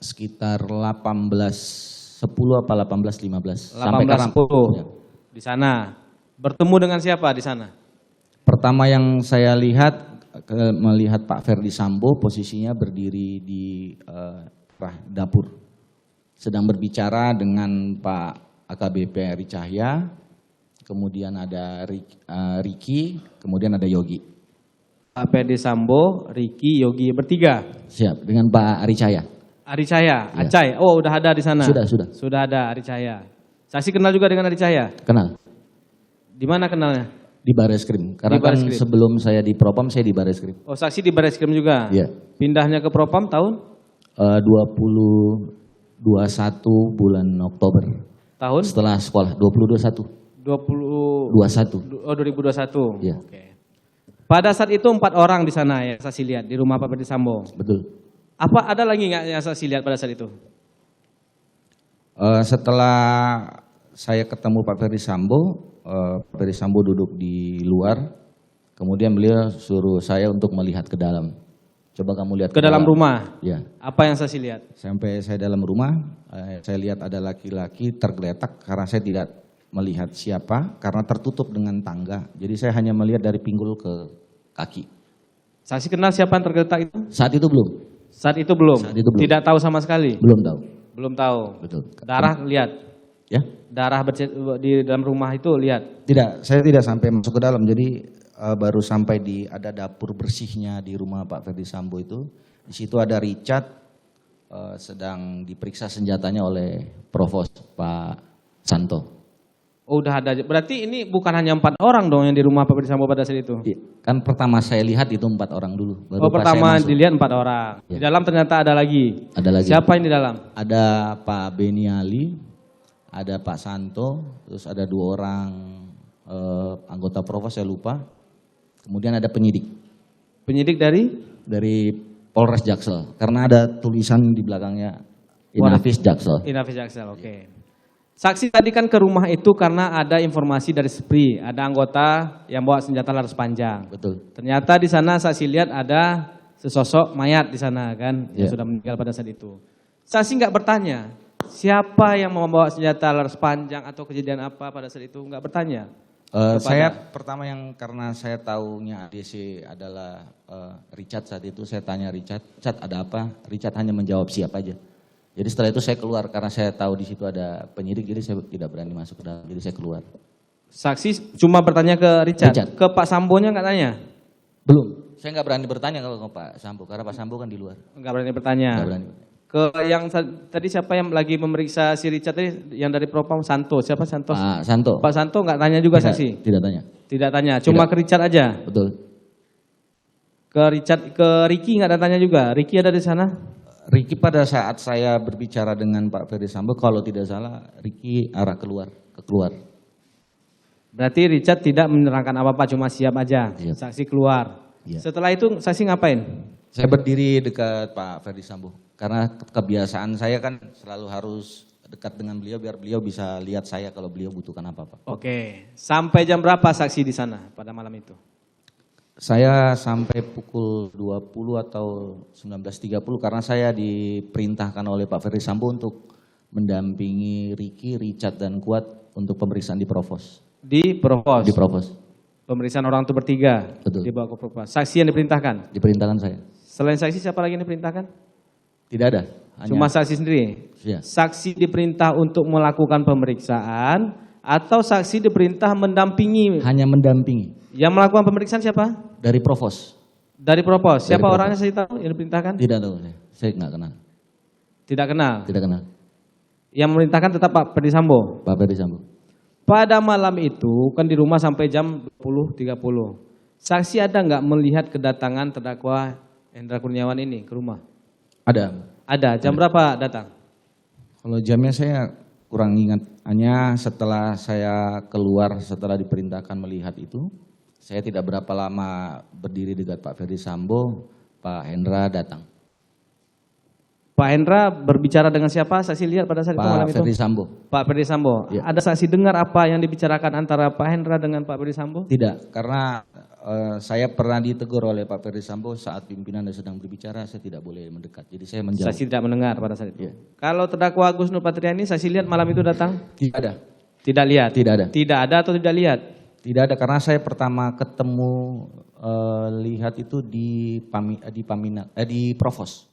sekitar 18.10 apa 18.15 sampai 18.10 ya. Di sana. Bertemu dengan siapa di sana? Pertama yang saya lihat melihat Pak Ferdi Sambo posisinya berdiri di dapur, sedang berbicara dengan Pak AKBP Eri Cahya, kemudian ada Riki, kemudian ada Yogi. Pak Ferdi Sambo, Riki, Yogi, bertiga. Siap, dengan Pak Eri Cahya. Ari Cahya, Ya. Acai. Oh, udah ada di sana. Sudah. Sudah ada Ari Cahya. Saksi kenal juga dengan Ari Cahya? Kenal. Di mana kenalnya? Di Bareskrim. Karena Di Bareskrim. kan sebelum saya di Propam saya di Bareskrim. Oh, saksi di Bareskrim juga? Iya. Pindahnya ke Propam tahun? 2021 bulan Oktober. Tahun? Setelah sekolah 2021. 21. Oh, 2021. Iya. Oke. Pada saat itu 4 orang di sana ya saksi lihat di rumah Pak Ferdi Sambo. Betul. Apa ada lagi nggak yang saksi lihat pada saat itu? Setelah saya ketemu Pak Ferdi Sambo, Pak Ferdi Sambo duduk di luar, kemudian beliau suruh saya untuk melihat ke dalam. Coba kamu lihat Ke dalam rumah? Ya. Apa yang saksi lihat? Sampai saya dalam rumah, saya lihat ada laki-laki tergeletak karena saya tidak melihat siapa, karena tertutup dengan tangga. Jadi saya hanya melihat dari pinggul ke kaki. Saksi kenal siapa yang tergeletak itu? Saat itu belum. Saat itu belum? Saat itu belum. Tidak tahu sama sekali? Belum tahu. Belum tahu? Betul. Darah lihat? Ya? Darah di dalam rumah itu lihat? Tidak, saya tidak sampai masuk ke dalam. Jadi baru sampai di ada dapur bersihnya di rumah Pak Ferdi Sambo itu. Di situ ada Richard sedang diperiksa senjatanya oleh Provos Pak Santo. Oh, udah ada. Berarti ini bukan hanya 4 orang dong yang di rumah Pak Ferdi Sambo pada saat itu? Kan pertama saya lihat itu 4 orang dulu. Baru pertama dilihat 4 orang. Ya. Di dalam ternyata ada lagi. Ada lagi. Siapa yang di dalam? Ada Pak Beni Ali, ada Pak Santo, terus ada 2 orang anggota Provos saya lupa. Kemudian ada penyidik. Penyidik Dari Polres Jaksel. Karena ada tulisan di belakangnya Inafis Jaksel. Inafis Jaksel, oke. Saksi tadi kan ke rumah itu karena ada informasi dari SPRI, ada anggota yang bawa senjata laras panjang. Betul. Ternyata di sana saksi lihat ada sesosok mayat di sana kan, yang Ya. sudah meninggal pada saat itu. Saksi nggak bertanya siapa yang membawa senjata laras panjang atau kejadian apa pada saat itu, nggak bertanya. Saya pertama yang karena saya tahunya ADC adalah Richard saat itu, saya tanya Richard ada apa? Richard hanya menjawab siap aja. Jadi setelah itu saya keluar karena saya tahu di situ ada penyidik, jadi saya tidak berani masuk ke dalam, jadi saya keluar. Saksi cuma bertanya ke Richard. Richard. Ke Pak Sambonya nggak tanya? Belum, saya nggak berani bertanya kalau ke Pak Sambo, karena Pak Sambo kan di luar. Nggak berani bertanya. Nggak berani. Ke yang tadi siapa yang lagi memeriksa si Richard tadi, yang dari Propam Santo, siapa Santos? Pak Santo. Pak Santo nggak tanya juga saksi? Tidak tanya. Tidak tanya, cuma ke Richard aja? Betul. Ke Riki nggak ada tanya juga? Riki ada di sana? Riki pada saat saya berbicara dengan Pak Ferdi Sambo, kalau tidak salah Riki arah keluar. Berarti Richard tidak menerangkan apa-apa, cuma siap aja. Siap. Saksi keluar. Iya. Setelah itu saksi ngapain? Saya berdiri dekat Pak Ferdi Sambo, karena kebiasaan saya kan selalu harus dekat dengan beliau biar beliau bisa lihat saya kalau beliau butuhkan apa-apa. Oke, sampai jam berapa saksi di sana pada malam itu? Saya sampai pukul 20 atau 19.30 karena saya diperintahkan oleh Pak Ferdi Sambo untuk mendampingi Riki, Richard dan Kuat untuk pemeriksaan di Provos. Di Provos? Di Provos. Pemeriksaan orang itu bertiga? Betul. Dibawa ke Provos. Saksi yang diperintahkan? Diperintahkan saya. Selain saksi siapa lagi yang diperintahkan? Tidak ada. Cuma saksi sendiri? Ya. Saksi diperintah untuk melakukan pemeriksaan atau saksi diperintah mendampingi? Hanya mendampingi. Yang melakukan pemeriksaan siapa? Dari Provos. Dari Provos. Siapa Provos. orangnya saya tahu yang diperintahkan? Tidak tahu saya nggak kenal. Tidak kenal? Tidak kenal. Yang memerintahkan tetap Pak Ferdi Sambo? Pak Ferdi Sambo. Pada malam itu kan di rumah sampai jam 20.30. Saksi ada nggak melihat kedatangan terdakwa Hendra Kurniawan ini ke rumah? Ada. Ada. Jam berapa datang? Kalau jamnya saya kurang ingat. Hanya setelah saya keluar setelah diperintahkan melihat itu, saya tidak berapa lama berdiri dekat Pak Ferdi Sambo, Pak Hendra datang. Pak Hendra berbicara dengan siapa? Saksi lihat pada saat itu malam Pak Ferdi itu? Sambo. Pak Ferdi Sambo. Ya. Ada saksi dengar apa yang dibicarakan antara Pak Hendra dengan Pak Ferdi Sambo? Tidak, karena saya pernah ditegur oleh Pak Ferdi Sambo saat pimpinan sedang berbicara, saya tidak boleh mendekat. Jadi saya menjauh. Saksi tidak mendengar pada saat itu. Iya. Kalau terdakwa Agus Nurpatria ini saksi lihat malam itu datang? Tidak ada. Tidak lihat. Tidak ada. Tidak ada atau tidak lihat? Tidak ada karena saya pertama ketemu lihat itu di Provos.